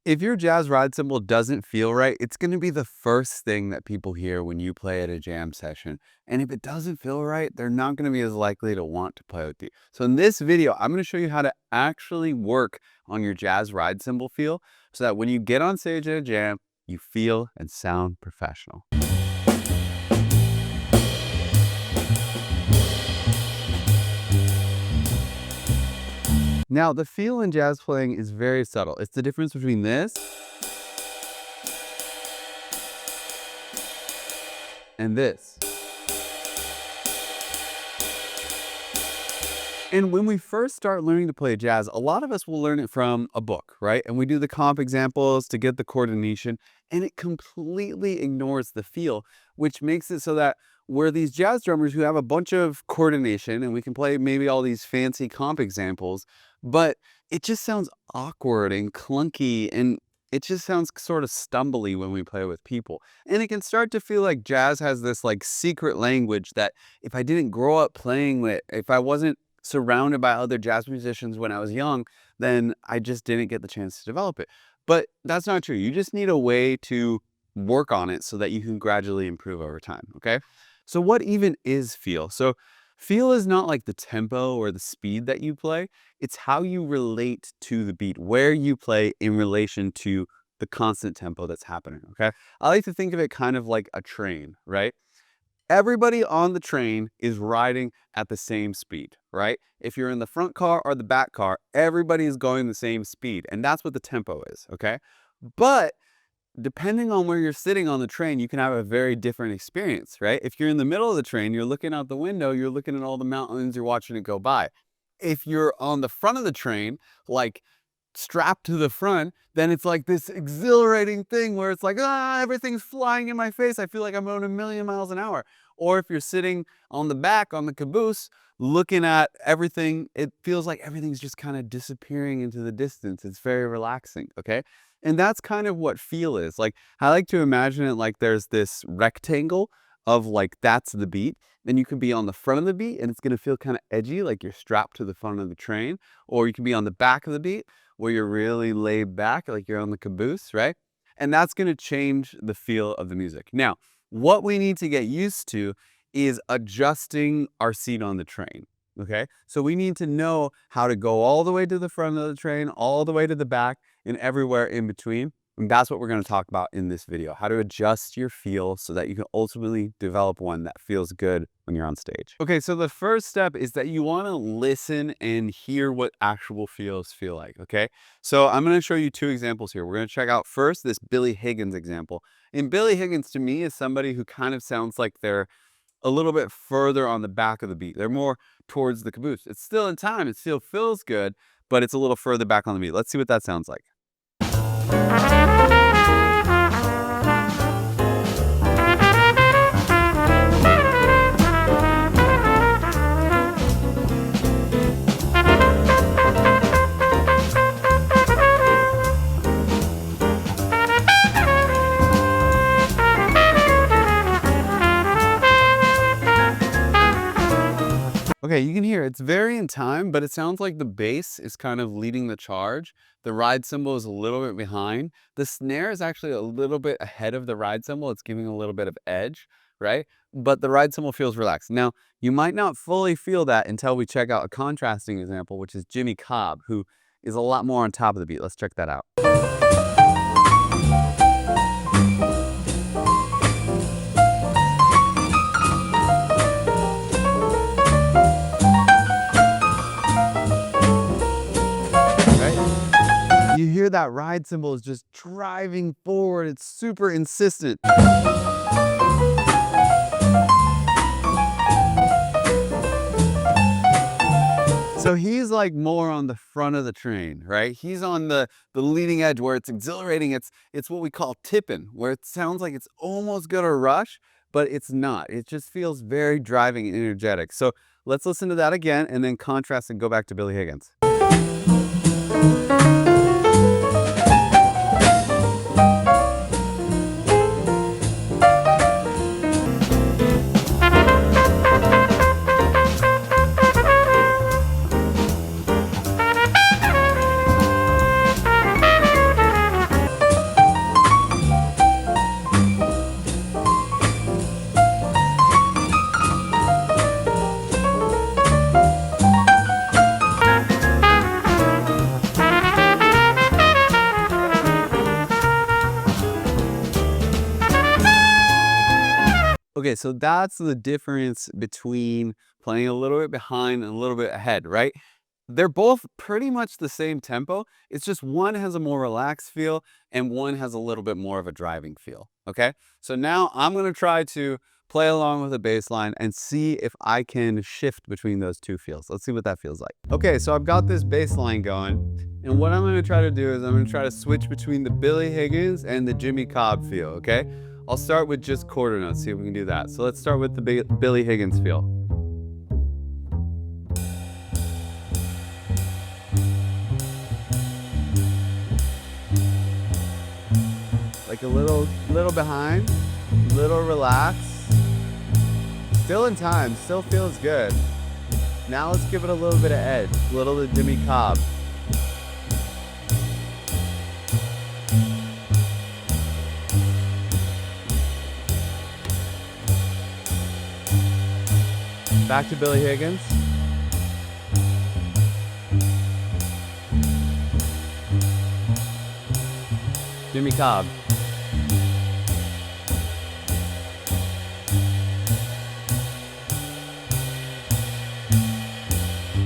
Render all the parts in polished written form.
If your jazz ride cymbal doesn't feel right, it's going to be the first thing that people hear when you play at a jam session. And if it doesn't feel right, they're not going to be as likely to want to play with you. So in this video, I'm going to show you how to actually work on your jazz ride cymbal feel so that when you get on stage at a jam, you feel and sound professional. Now, the feel in jazz playing is very subtle. It's the difference between this and this. And when we first start learning to play jazz, a lot of us will learn it from a book, right? And we do the comp examples to get the coordination, and it completely ignores the feel, which makes it so that we're these jazz drummers who have a bunch of coordination and we can play maybe all these fancy comp examples, but it just sounds awkward and clunky, and it just sounds sort of stumbly when we play with people. And it can start to feel like jazz has this like secret language that if I didn't grow up playing it, if I wasn't surrounded by other jazz musicians when I was young, then I just didn't get the chance to develop it. But that's not true. You just need a way to work on it so that you can gradually improve over time, okay? So what even is feel? So feel is not like the tempo or the speed that you play. It's how you relate to the beat, where you play in relation to the constant tempo that's happening, okay? I like to think of it kind of like a train, right? Everybody on the train is riding at the same speed, right? If you're in the front car or the back car, everybody is going the same speed, and that's what the tempo is, okay? But depending on where you're sitting on the train, you can have a very different experience, right? If you're in the middle of the train, you're looking out the window, you're looking at all the mountains, you're watching it go by. If you're on the front of the train, like strapped to the front, then it's like this exhilarating thing where it's like, everything's flying in my face. I feel like I'm going a million miles an hour. Or if you're sitting on the back on the caboose, looking at everything, it feels like everything's just kind of disappearing into the distance. It's very relaxing, okay? And that's kind of what feel is. Like, I like to imagine it like there's this rectangle of like, that's the beat. Then you can be on the front of the beat and it's going to feel kind of edgy, like you're strapped to the front of the train. Or you can be on the back of the beat where you're really laid back, like you're on the caboose, right? And that's going to change the feel of the music. Now, what we need to get used to is adjusting our seat on the train, okay? So we need to know how to go all the way to the front of the train, all the way to the back, and everywhere in between. And that's what we're going to talk about in this video, how to adjust your feel so that you can ultimately develop one that feels good when you're on stage. Okay, so the first step is that you want to listen and hear what actual feels feel like, okay? So I'm going to show you two examples here. We're going to check out first this Billy Higgins example. And Billy Higgins to me is somebody who kind of sounds like they're a little bit further on the back of the beat. They're more towards the caboose. It's still in time, it still feels good, but it's a little further back on the beat. Let's see what that sounds like. Okay, you can hear it's very in time, but it sounds like the bass is kind of leading the charge. The ride cymbal is a little bit behind. The snare is actually a little bit ahead of the ride cymbal. It's giving a little bit of edge, right? But the ride cymbal feels relaxed. Now, you might not fully feel that until we check out a contrasting example, which is Jimmy Cobb, who is a lot more on top of the beat. Let's check that out. You hear that ride cymbal is just driving forward. It's super insistent. So he's like more on the front of the train, right? He's on the leading edge where it's exhilarating. It's what we call tipping, where it sounds like it's almost gonna rush, but it's not. It just feels very driving and energetic. So let's listen to that again and then contrast and go back to Billy Higgins. Okay, so that's the difference between playing a little bit behind and a little bit ahead, right? They're both pretty much the same tempo. It's just one has a more relaxed feel and one has a little bit more of a driving feel. Okay. So now I'm going to try to play along with the bass line and see if I can shift between those two feels. Let's see what that feels like. Okay, so I've got this bass line going. And what I'm going to try to do is I'm going to try to switch between the Billy Higgins and the Jimmy Cobb feel. Okay. I'll start with just quarter notes, see if we can do that. So let's start with the Billy Higgins feel. Like a little behind, little relaxed. Still in time, still feels good. Now let's give it a little bit of edge, a little of Jimmy Cobb. Back to Billy Higgins. Jimmy Cobb.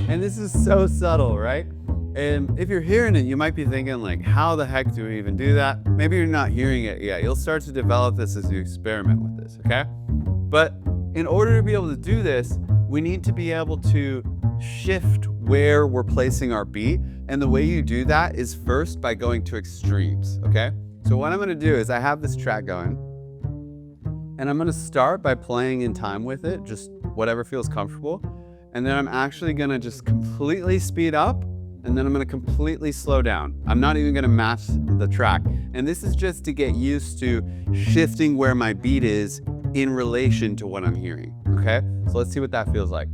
And this is so subtle, right? And if you're hearing it, you might be thinking like, how the heck do we even do that? Maybe you're not hearing it yet. You'll start to develop this as you experiment with this, okay? But in order to be able to do this, we need to be able to shift where we're placing our beat. And the way you do that is first by going to extremes, okay? So what I'm gonna do is I have this track going, and I'm gonna start by playing in time with it, just whatever feels comfortable. And then I'm actually gonna just completely speed up, and then I'm gonna completely slow down. I'm not even gonna match the track. And this is just to get used to shifting where my beat is in relation to what I'm hearing, okay? So let's see what that feels like.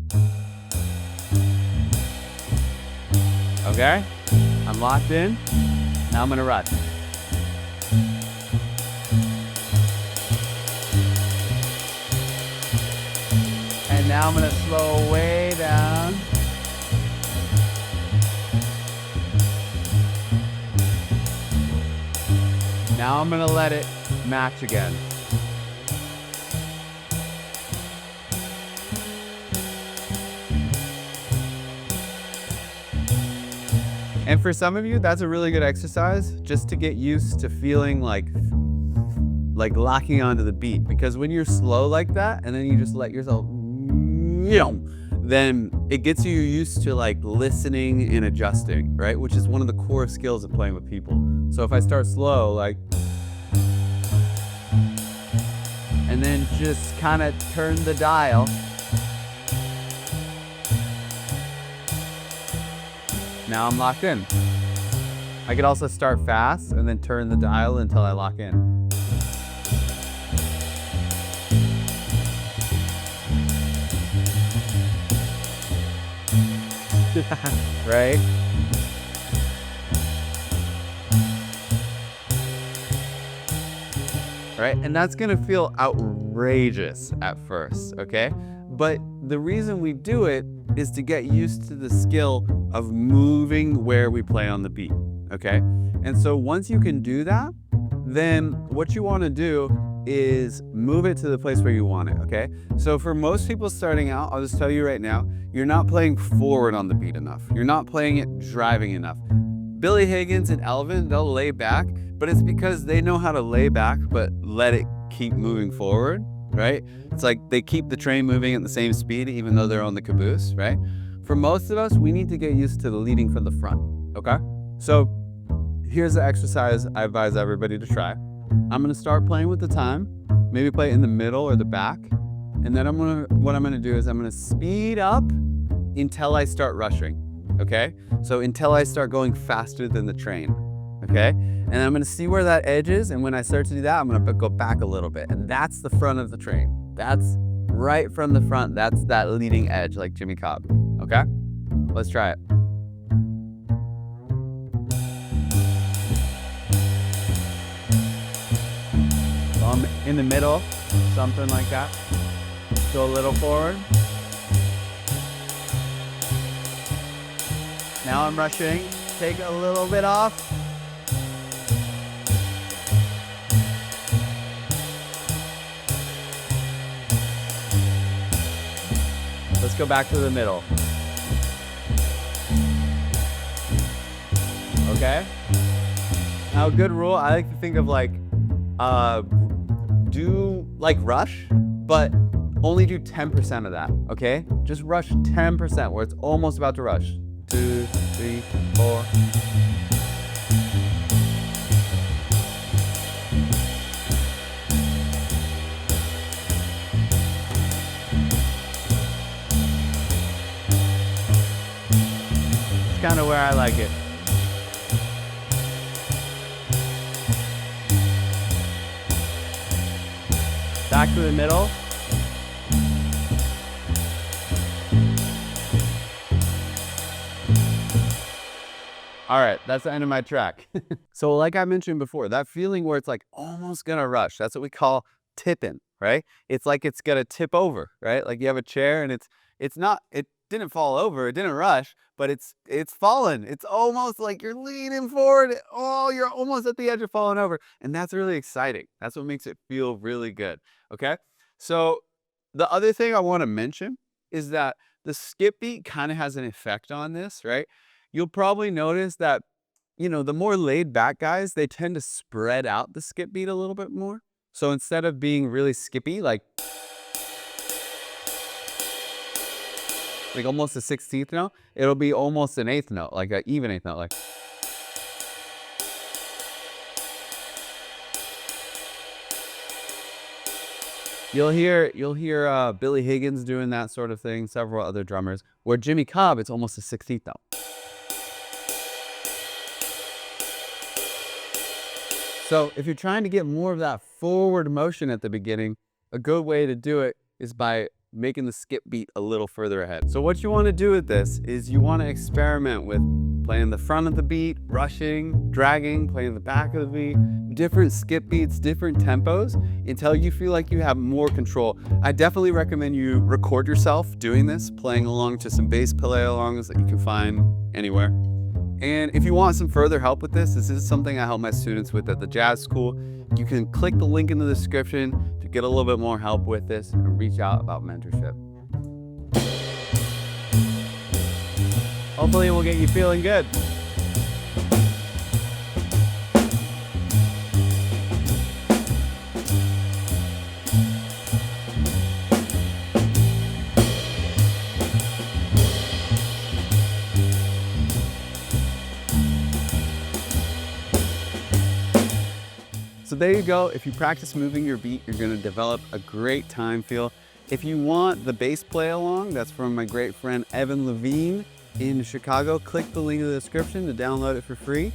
Okay, I'm locked in. Now I'm gonna rush. And now I'm gonna slow way down. Now I'm gonna let it match again. And for some of you, that's a really good exercise just to get used to feeling like locking onto the beat. Because when you're slow like that, and then you just let yourself, then it gets you used to like listening and adjusting, right? Which is one of the core skills of playing with people. So if I start slow, like, and then just kind of turn the dial. Now I'm locked in. I could also start fast and then turn the dial until I lock in. Right? Right? And that's gonna feel outrageous at first, okay? But the reason we do it is to get used to the skill of moving where we play on the beat, okay? And so once you can do that, then what you wanna do is move it to the place where you want it, okay? So for most people starting out, I'll just tell you right now, you're not playing forward on the beat enough. You're not playing it driving enough. Billy Higgins and Elvin, they'll lay back, but it's because they know how to lay back, but let it keep moving forward, right? It's like they keep the train moving at the same speed, even though they're on the caboose, right? For most of us, we need to get used to the leading from the front, okay? So here's the exercise I advise everybody to try. I'm gonna start playing with the time, maybe play it in the middle or the back. And then what I'm gonna do is I'm gonna speed up until I start rushing, okay? So until I start going faster than the train, okay? And I'm gonna see where that edge is, and when I start to do that, I'm gonna go back a little bit. And that's the front of the train. That's right from the front. That's that leading edge, like Jimmy Cobb, okay? Let's try it. So I'm in the middle, something like that. Go a little forward. Now I'm rushing, take a little bit off. go back to the middle. Okay? Now, a good rule, I like to think of like, do like rush, but only do 10% of that, okay? Just rush 10% where it's almost about to rush. 2, 3, 4. It's kind of where I like it. Back to the middle. All right, that's the end of my track. So like I mentioned before, that feeling where it's like almost gonna rush, that's what we call tipping, right? It's like it's gonna tip over, right? Like you have a chair and it didn't fall over, it didn't rush, but it's fallen. It's almost like you're leaning forward. Oh, you're almost at the edge of falling over. And that's really exciting. That's what makes it feel really good, okay? So the other thing I wanna mention is that the skip beat kind of has an effect on this, right? You'll probably notice that, you know, the more laid back guys, they tend to spread out the skip beat a little bit more. So instead of being really skippy, like almost a 16th note, it'll be almost an 8th note, like an even 8th note, like. You'll hear Billy Higgins doing that sort of thing, several other drummers, where Jimmy Cobb, it's almost a 16th note. So if you're trying to get more of that forward motion at the beginning, a good way to do it is by making the skip beat a little further ahead. So what you want to do with this is you want to experiment with playing the front of the beat, rushing, dragging, playing the back of the beat, different skip beats, different tempos until you feel like you have more control. I definitely recommend you record yourself doing this, playing along to some bass play-alongs that you can find anywhere. And if you want some further help with this is something I help my students with at the jazz school. You can click the link in the description to get a little bit more help with this and reach out about mentorship. Hopefully it will get you feeling good. So there you go. If you practice moving your beat, you're going to develop a great time feel. If you want the bass play along, that's from my great friend Evan Levine in Chicago. Click the link in the description to download it for free.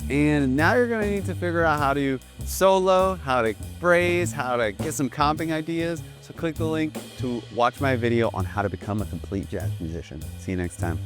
And now you're going to need to figure out how to solo, how to phrase, how to get some comping ideas. So click the link to watch my video on how to become a complete jazz musician. See you next time.